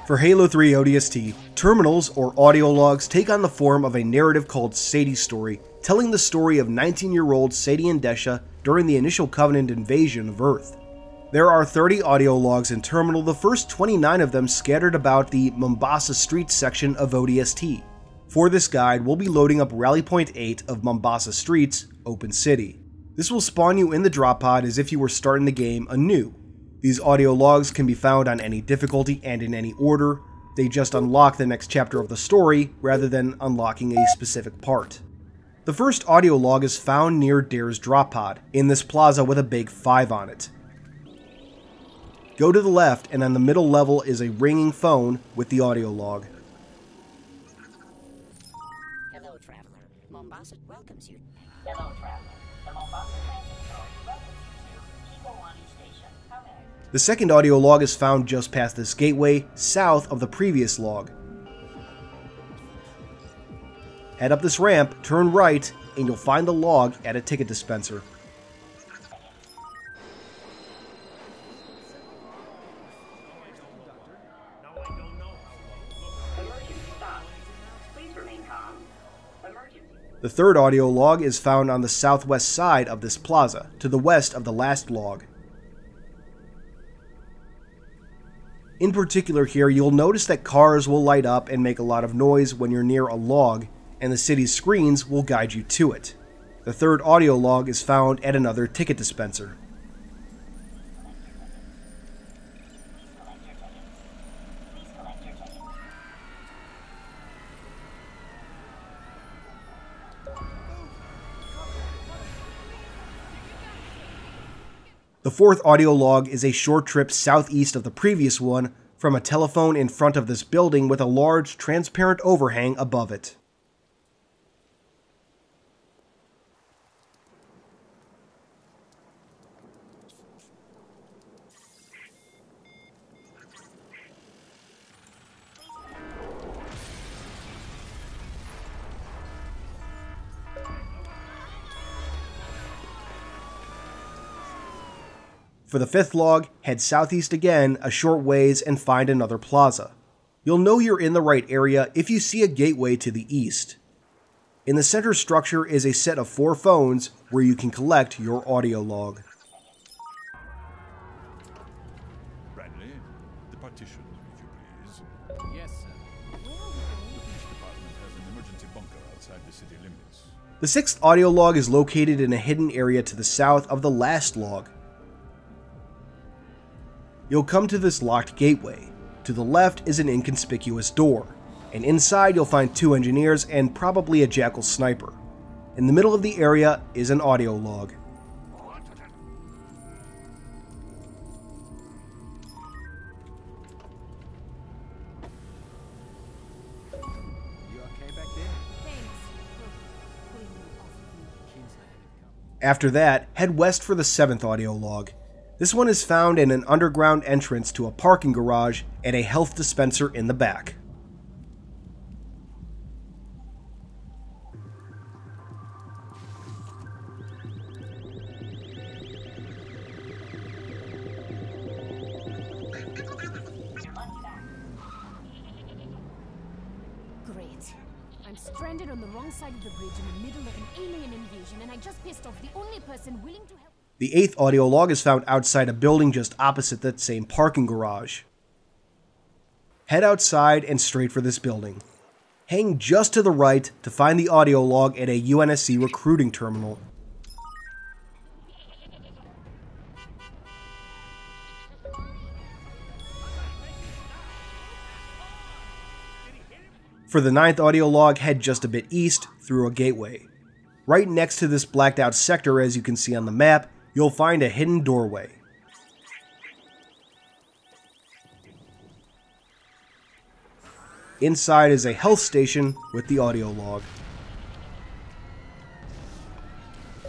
For Halo 3 ODST, terminals, or audio logs, take on the form of a narrative called Sadies Story, telling the story of 19-year-old Sadie and Desha during the initial Covenant invasion of Earth. There are 30 audio logs in Terminal, the first 29 of them scattered about the Mombasa Street section of ODST. For this guide, we'll be loading up Rally Point 8 of Mombasa Streets, Open City. This will spawn you in the drop pod as if you were starting the game anew. These audio logs can be found on any difficulty and in any order. They just unlock the next chapter of the story rather than unlocking a specific part. The first audio log is found near Dare's drop pod, in this plaza with a big 5 on it. Go to the left, and on the middle level is a ringing phone with the audio log. Hello, traveler. Mombasa welcomes you. Hello, traveler. The Mombasa Transit Authority welcomes you to Kibowani Station. How may I? The second audio log is found just past this gateway, south of the previous log. Head up this ramp, turn right, and you'll find the log at a ticket dispenser. The third audio log is found on the southwest side of this plaza, to the west of the last log. In particular here, you'll notice that cars will light up and make a lot of noise when you're near a log, and the city's screens will guide you to it. The third audio log is found at another ticket dispenser. The fourth audio log is a short trip southeast of the previous one from a telephone in front of this building with a large transparent overhang above it. For the fifth log, head southeast again a short ways and find another plaza. You'll know you're in the right area if you see a gateway to the east. In the center structure is a set of 4 phones where you can collect your audio log. Bradley, the partition, if you please. Yes, sir. The police department has an emergency bunker outside the city limits. The sixth audio log is located in a hidden area to the south of the last log. You'll come to this locked gateway. To the left is an inconspicuous door, and inside you'll find 2 engineers and probably a Jackal sniper. In the middle of the area is an audio log. You okay back there? Thanks for pulling me off of me. Kingsley had it come. After that, head west for the 7th audio log. This one is found in an underground entrance to a parking garage and a health dispenser in the back. Great. I'm stranded on the wrong side of the bridge in the middle of an alien invasion, and I just pissed off the only person willing to help. The 8th audio log is found outside a building just opposite that same parking garage. Head outside and straight for this building. Hang just to the right to find the audio log at a UNSC recruiting terminal. For the 9th audio log, head just a bit east through a gateway. Right next to this blacked out sector, as you can see on the map, you'll find a hidden doorway. Inside is a health station with the audio log.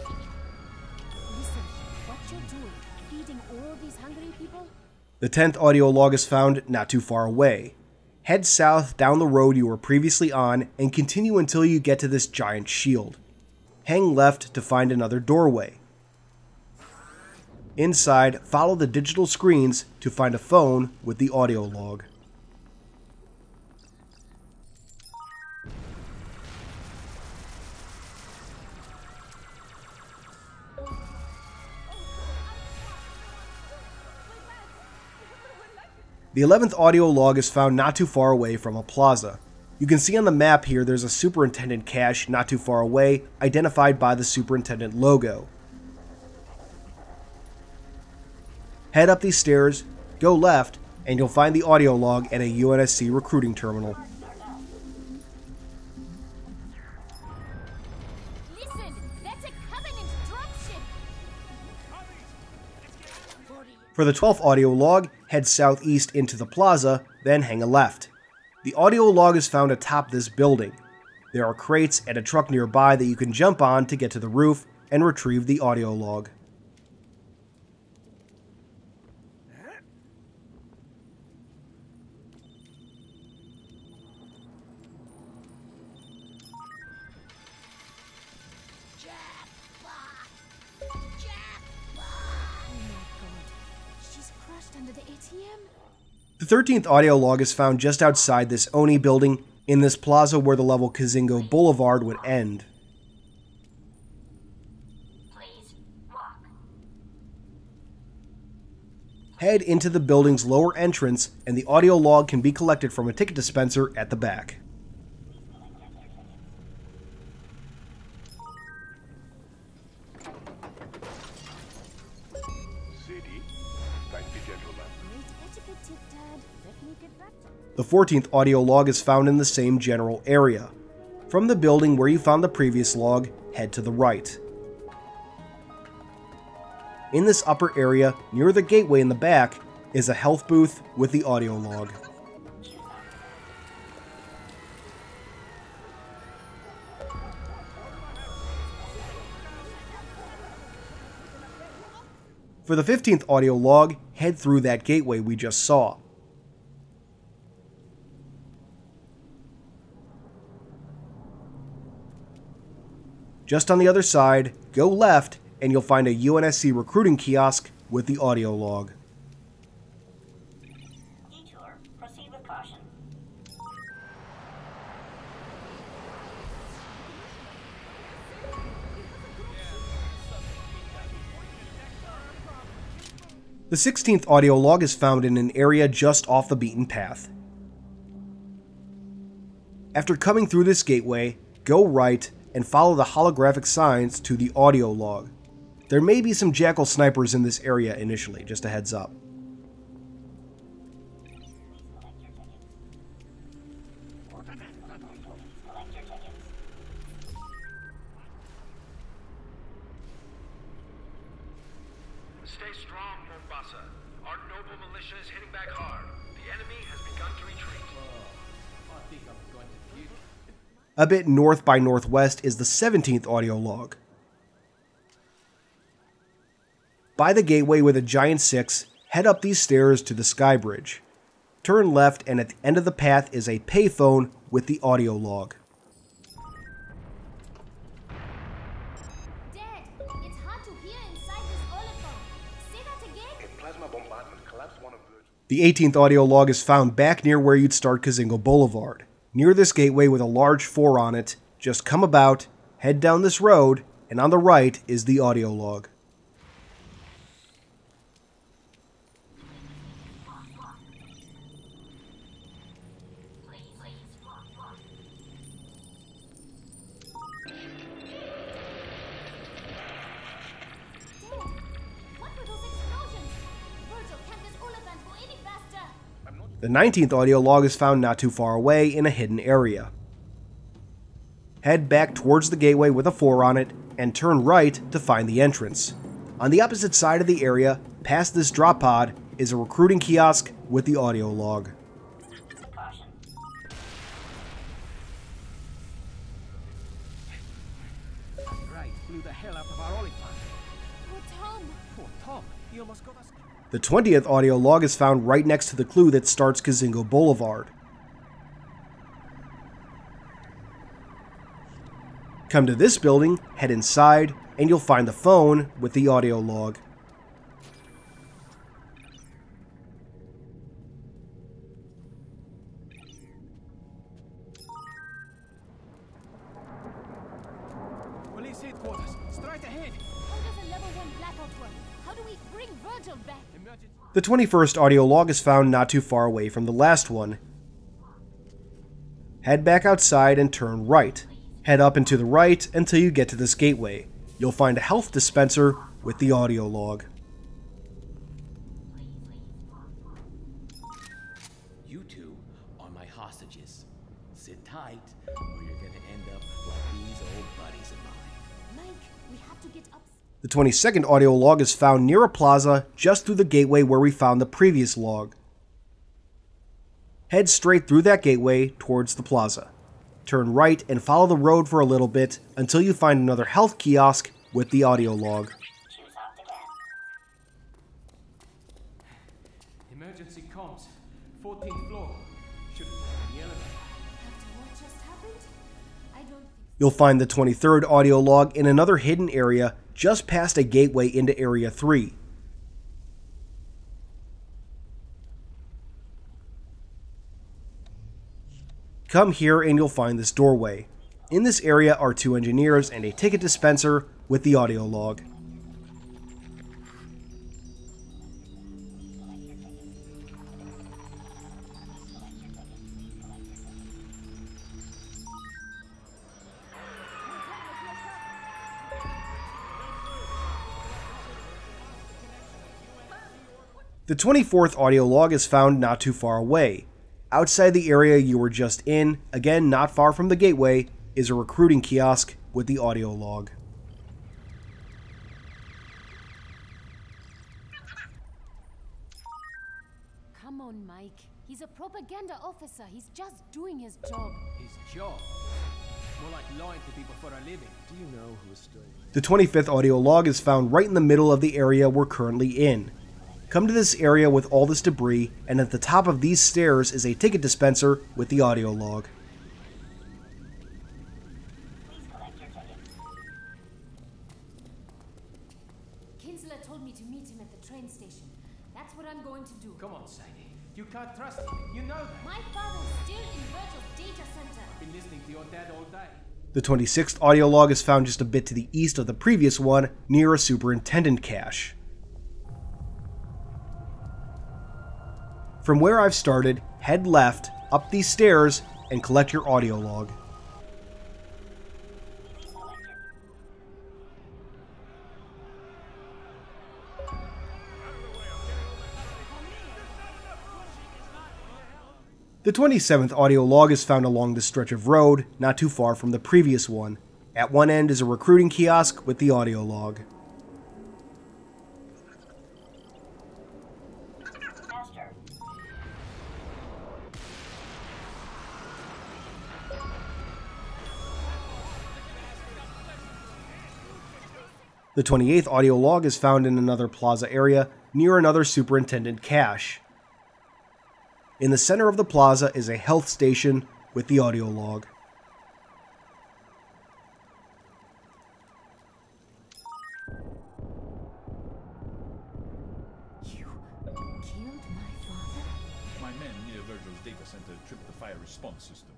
Listen, what you're doing, feeding all these hungry people? The 10th audio log is found not too far away. Head south down the road you were previously on and continue until you get to this giant shield. Hang left to find another doorway. Inside, follow the digital screens to find a phone with the audio log. The 11th audio log is found not too far away from a plaza. You can see on the map here there's a superintendent cache not too far away, identified by the superintendent logo. Head up these stairs, go left, and you'll find the audio log at a UNSC recruiting terminal. Listen, that's a Covenant dropship. For the 12th audio log, head southeast into the plaza, then hang a left. The audio log is found atop this building. There are crates and a truck nearby that you can jump on to get to the roof and retrieve the audio log. Under the ATM? The 13th audio log is found just outside this Oni building in this plaza where the level Kazingo Boulevard would end. Please walk. Head into the building's lower entrance and the audio log can be collected from a ticket dispenser at the back. Sadie, thank the gentleman. Great etiquette tip, Dad. Let me get back to The 14th audio log is found in the same general area. From the building where you found the previous log, head to the right. In this upper area, near the gateway in the back, is a health booth with the audio log. For the 15th audio log, head through that gateway we just saw. Just on the other side, go left, and you'll find a UNSC recruiting kiosk with the audio log. Detour. Proceed with caution. The 16th audio log is found in an area just off the beaten path. After coming through this gateway, go right and follow the holographic signs to the audio log. There may be some jackal snipers in this area initially, just a heads up. Stay strong, Mombasa. Our noble militia is hitting back hard. The enemy has begun to retreat. I think I'm going to puke. A bit north by northwest is the 17th audio log. By the gateway with a giant 6, head up these stairs to the sky bridge. Turn left and at the end of the path is a payphone with the audio log. Dad, it's hard to hear inside this olephant. Say that again? A plasma bombardment collapsed one of the... The 18th audio log is found back near where you'd start Kazingo Boulevard. Near this gateway with a large 4 on it, just come about, head down this road, and on the right is the audio log. What were those explosions? Virgil, can't this olephant go any faster? The 19th audio log is found not too far away in a hidden area. Head back towards the gateway with a 4 on it, and turn right to find the entrance. On the opposite side of the area, past this drop pod, is a recruiting kiosk with the audio log. Caution. Right, blew the hell out of our olephant. Oh, Tom. Poor Tom, he almost got us. The 20th audio log is found right next to the clue that starts Kazingo Boulevard. Come to this building, head inside, and you'll find the phone with the audio log. Police headquarters, straight ahead. How does a level 1 blackout work? How do we bring Virgil back? Emergency. The 21st audio log is found not too far away from the last one. Head back outside and turn right. Head up and to the right until you get to this gateway. You'll find a health dispenser with the audio log. You two are my hostages. Sit tight, or you're gonna end up like these old buddies of mine. Mike, we have to get up. The 22nd audio log is found near a plaza just through the gateway where we found the previous log. Head straight through that gateway towards the plaza. Turn right and follow the road for a little bit until you find another health kiosk with the audio log. Choose off the gas. Emergency comms. 14th floor. Should have taken the elevator. After what just happened? I don't think You'll find the 23rd audio log in another hidden area just past a gateway into Area 3. Come here and you'll find this doorway. In this area are 2 engineers and a ticket dispenser with the audio log. The 24th audio log is found not too far away. Outside the area you were just in, again not far from the gateway, is a recruiting kiosk with the audio log. Come on, Mike. He's a propaganda officer. He's just doing his job. His job. More like lying to people for a living. Do you know who is doing it? The 25th audio log is found right in the middle of the area we're currently in. Come to this area with all this debris, and at the top of these stairs is a ticket dispenser with the audio log. Please collect your ticket. Kinsler told me to meet him at the train station. That's what I'm going to do. Come on, Sadie. You can't trust him. You know that. My father's still in Virgil's data center. Been listening to your dad all day. The 26th audio log is found just a bit to the east of the previous one, near a superintendent cache. From where I've started, head left, up these stairs, and collect your audio log. Please collect your... The 27th audio log is found along this stretch of road, not too far from the previous one. At one end is a recruiting kiosk with the audio log. Master. The 28th audio log is found in another plaza area near another superintendent cache. In the center of the plaza is a health station with the audio log. You killed my father? My men near Virgil's data center tripped the fire response system.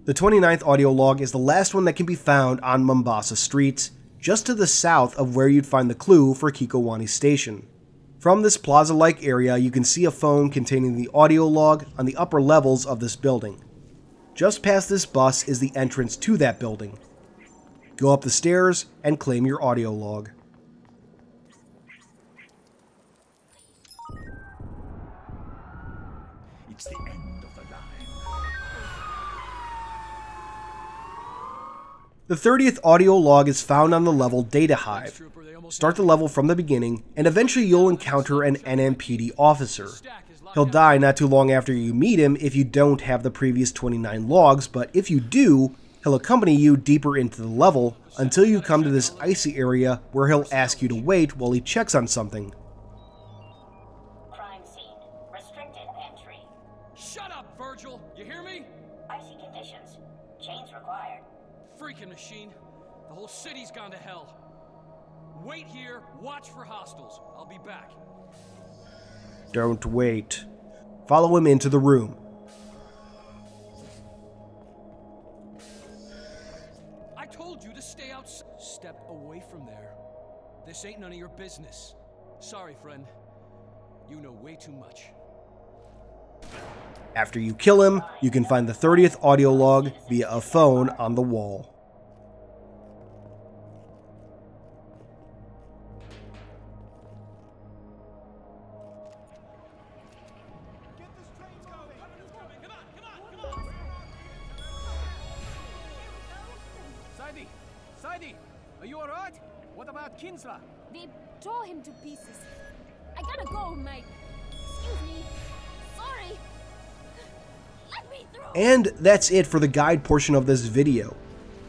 The 29th audio log is the last one that can be found on Mombasa streets, just to the south of where you'd find the clue for Kikowani Station. From this plaza-like area, you can see a phone containing the audio log on the upper levels of this building. Just past this bus is the entrance to that building. Go up the stairs and claim your audio log. It's the end of the line. The 30th audio log is found on the level Data Hive. Start the level from the beginning, and eventually you'll encounter an NMPD officer. He'll die not too long after you meet him if you don't have the previous 29 logs, but if you do, he'll accompany you deeper into the level until you come to this icy area where he'll ask you to wait while he checks on something. Crime scene. Restricted entry. Shut up, Virgil! You hear me? Icy conditions. Chains required. Freaking machine. The whole city's gone to hell. Wait here, watch for hostiles. I'll be back. Don't wait. Follow him into the room. I told you to stay outside. Step away from there. This ain't none of your business. Sorry, friend. You know way too much. After you kill him, you can find the 30th audio log via a phone on the wall. Sadie, are you alright? What about Kinsler? They tore him to pieces. I gotta go, mate. Excuse me. Sorry. Let me through. And that's it for the guide portion of this video.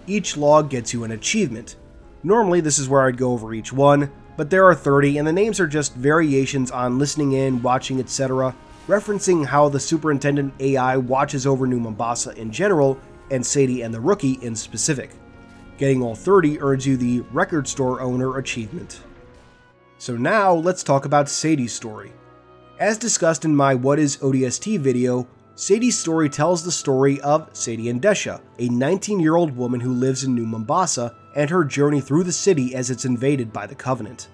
Each log gets you an achievement. Normally this is where I'd go over each one, but there are 30 and the names are just variations on listening in, watching, etc., referencing how the Superintendent AI watches over New Mombasa in general, and Sadie and the Rookie in specific. Getting all 30 earns you the Record Store Owner achievement. So now let's talk about Sadie's story. As discussed in my What is ODST video, Sadie's story tells the story of Sadie Ndesha, a 19-year-old woman who lives in New Mombasa, and her journey through the city as it's invaded by the Covenant.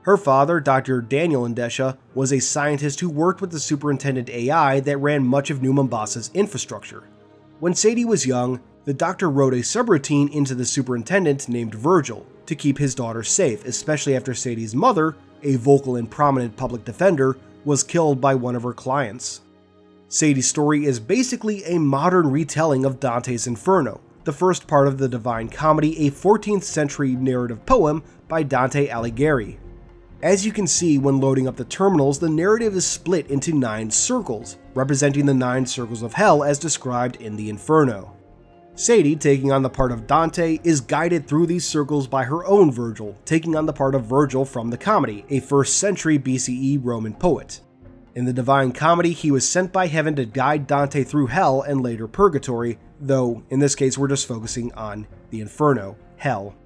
Her father, Dr. Daniel Ndesha, was a scientist who worked with the Superintendent AI that ran much of New Mombasa's infrastructure. When Sadie was young, the doctor wrote a subroutine into the superintendent named Virgil to keep his daughter safe, especially after Sadie's mother, a vocal and prominent public defender, was killed by one of her clients. Sadie's story is basically a modern retelling of Dante's Inferno, the first part of the Divine Comedy, a 14th century narrative poem by Dante Alighieri. As you can see when loading up the terminals, the narrative is split into 9 circles, representing the 9 circles of hell as described in the Inferno. Sadie, taking on the part of Dante, is guided through these circles by her own Virgil, taking on the part of Virgil from the Comedy, a 1st century BCE Roman poet. In the Divine Comedy, he was sent by heaven to guide Dante through hell and later purgatory, though in this case we're just focusing on the Inferno, hell.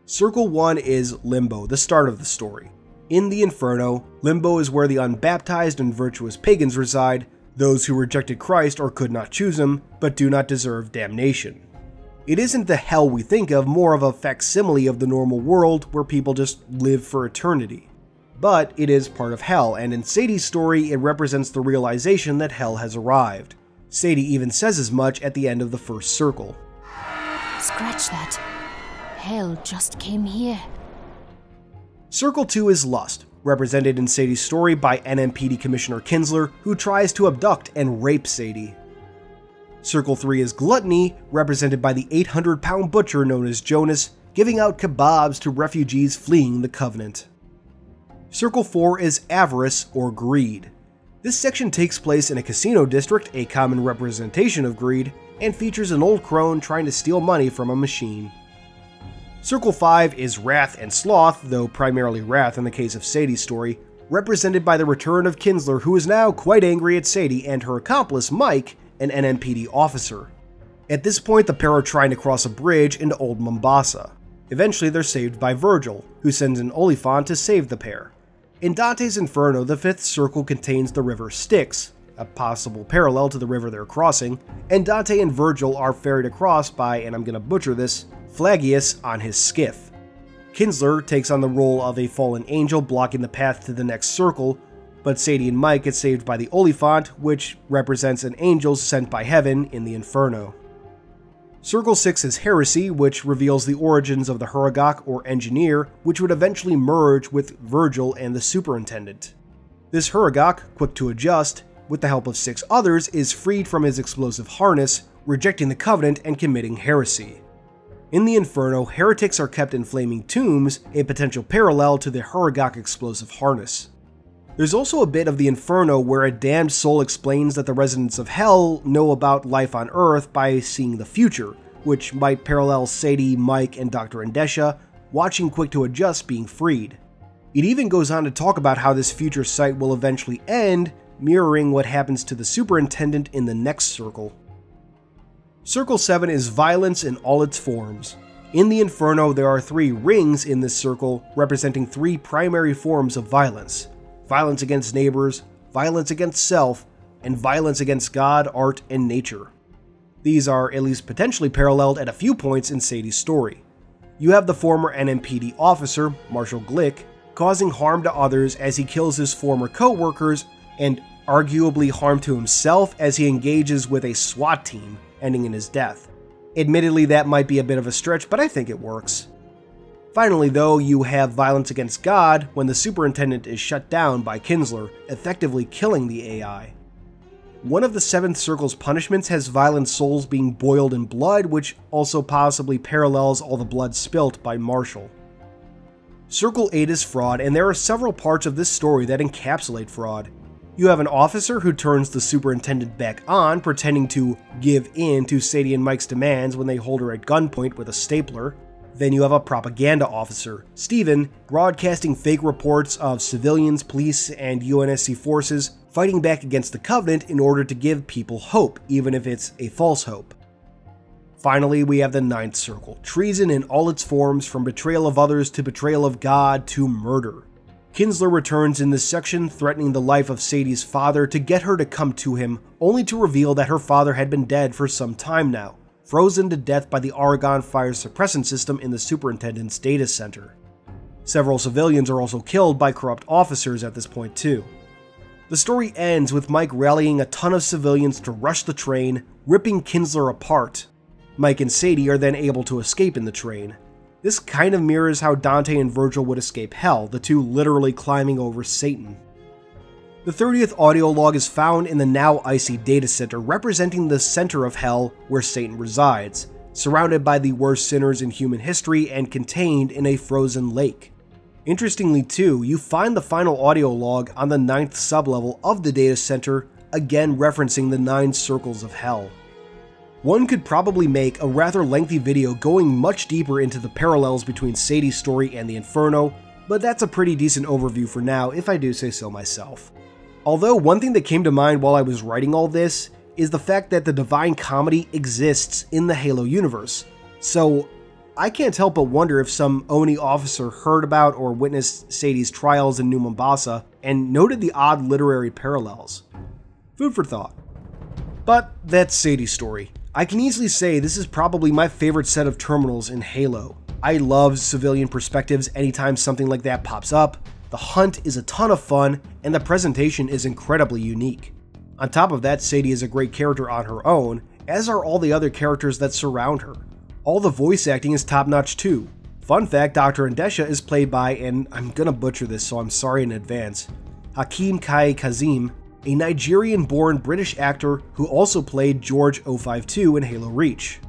Circle 1 is Limbo, the start of the story. In the Inferno, Limbo is where the unbaptized and virtuous pagans reside, those who rejected Christ or could not choose him, but do not deserve damnation. It isn't the hell we think of, more of a facsimile of the normal world where people just live for eternity. But it is part of hell, and in Sadie's story it represents the realization that hell has arrived. Sadie even says as much at the end of the first circle. Scratch that. Hell just came here. Circle 2 is Lust, represented in Sadie's story by NMPD Commissioner Kinsler, who tries to abduct and rape Sadie. Circle 3 is Gluttony, represented by the 800-pound butcher known as Jonas, giving out kebabs to refugees fleeing the Covenant. Circle 4 is Avarice or Greed. This section takes place in a casino district, a common representation of greed, and features an old crone trying to steal money from a machine. Circle 5 is Wrath and Sloth, though primarily Wrath in the case of Sadie's story, represented by the return of Kinsler, who is now quite angry at Sadie and her accomplice Mike, an NMPD officer. At this point, the pair are trying to cross a bridge into Old Mombasa. Eventually, they're saved by Virgil, who sends an Oliphant to save the pair. In Dante's Inferno, the 5th circle contains the river Styx, a possible parallel to the river they're crossing, and Dante and Virgil are ferried across by, and I'm gonna butcher this, Flagius on his skiff. Kinsler takes on the role of a fallen angel blocking the path to the next circle, but Sadie and Mike get saved by the Oliphant, which represents an angel sent by heaven in the Inferno. Circle 6 is Heresy, which reveals the origins of the Huragok or Engineer, which would eventually merge with Virgil and the Superintendent. This Huragok, quick to adjust, with the help of 6 others, is freed from his explosive harness, rejecting the Covenant and committing heresy. In the Inferno, heretics are kept in flaming tombs, a potential parallel to the Huragok explosive harness. There's also a bit of the Inferno where a damned soul explains that the residents of Hell know about life on Earth by seeing the future, which might parallel Sadie, Mike, and Dr. Ndesha, watching Quick to Adjust being freed. It even goes on to talk about how this future sight will eventually end, mirroring what happens to the Superintendent in the next circle. Circle 7 is Violence in all its forms. In the Inferno, there are 3 rings in this circle, representing 3 primary forms of violence. Violence against neighbors, violence against self, and violence against God, art, and nature. These are at least potentially paralleled at a few points in Sadie's story. You have the former NMPD officer, Marshal Glick, causing harm to others as he kills his former co-workers, and arguably harm to himself as he engages with a SWAT team, ending in his death. Admittedly, that might be a bit of a stretch, but I think it works. Finally, though, you have violence against God when the superintendent is shut down by Kinsler, effectively killing the AI. One of the Seventh Circle's punishments has violent souls being boiled in blood, which also possibly parallels all the blood spilt by Marshall. Circle 8 is fraud, and there are several parts of this story that encapsulate fraud. You have an officer who turns the superintendent back on, pretending to give in to Sadie and Mike's demands when they hold her at gunpoint with a stapler. Then you have a propaganda officer, Steven, broadcasting fake reports of civilians, police, and UNSC forces fighting back against the Covenant in order to give people hope, even if it's a false hope. Finally, we have the Ninth Circle, treason in all its forms, from betrayal of others to betrayal of God to murder. Kinsler returns in this section, threatening the life of Sadie's father to get her to come to him, only to reveal that her father had been dead for some time now, frozen to death by the Argon fire suppressant system in the superintendent's data center. Several civilians are also killed by corrupt officers at this point too. The story ends with Mike rallying a ton of civilians to rush the train, ripping Kinsler apart. Mike and Sadie are then able to escape in the train. This kind of mirrors how Dante and Virgil would escape hell, the two literally climbing over Satan. The 30th audio log is found in the now icy data center, representing the center of hell where Satan resides, surrounded by the worst sinners in human history and contained in a frozen lake. Interestingly too, you find the final audio log on the 9th sublevel of the data center, again referencing the 9 circles of hell. One could probably make a rather lengthy video going much deeper into the parallels between Sadie's story and the Inferno, but that's a pretty decent overview for now if I do say so myself. Although one thing that came to mind while I was writing all this is the fact that the Divine Comedy exists in the Halo universe, so I can't help but wonder if some ONI officer heard about or witnessed Sadie's trials in New Mombasa and noted the odd literary parallels. Food for thought. But that's Sadie's story. I can easily say this is probably my favorite set of terminals in Halo. I love civilian perspectives anytime something like that pops up. The hunt is a ton of fun, and the presentation is incredibly unique. On top of that, Sadie is a great character on her own, as are all the other characters that surround her. All the voice acting is top-notch too. Fun fact, Dr. Ndesha is played by, and I'm gonna butcher this so I'm sorry in advance, Hakeem Kai Kazim, a Nigerian-born British actor who also played George 052 in Halo Reach.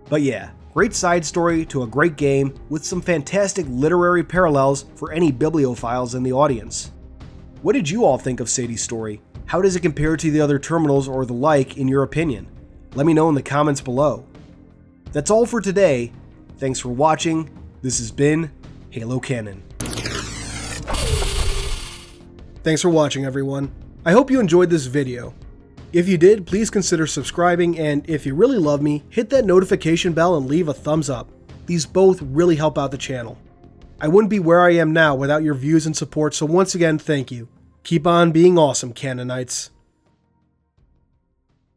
But yeah, great side story to a great game with some fantastic literary parallels for any bibliophiles in the audience. What did you all think of Sadie's story? How does it compare to the other terminals or the like in your opinion? Let me know in the comments below. That's all for today. Thanks for watching. This has been Halo Canon. Thanks for watching, everyone. I hope you enjoyed this video. If you did, please consider subscribing, and if you really love me, hit that notification bell and leave a thumbs up. These both really help out the channel. I wouldn't be where I am now without your views and support, so once again, thank you. Keep on being awesome, Canonites.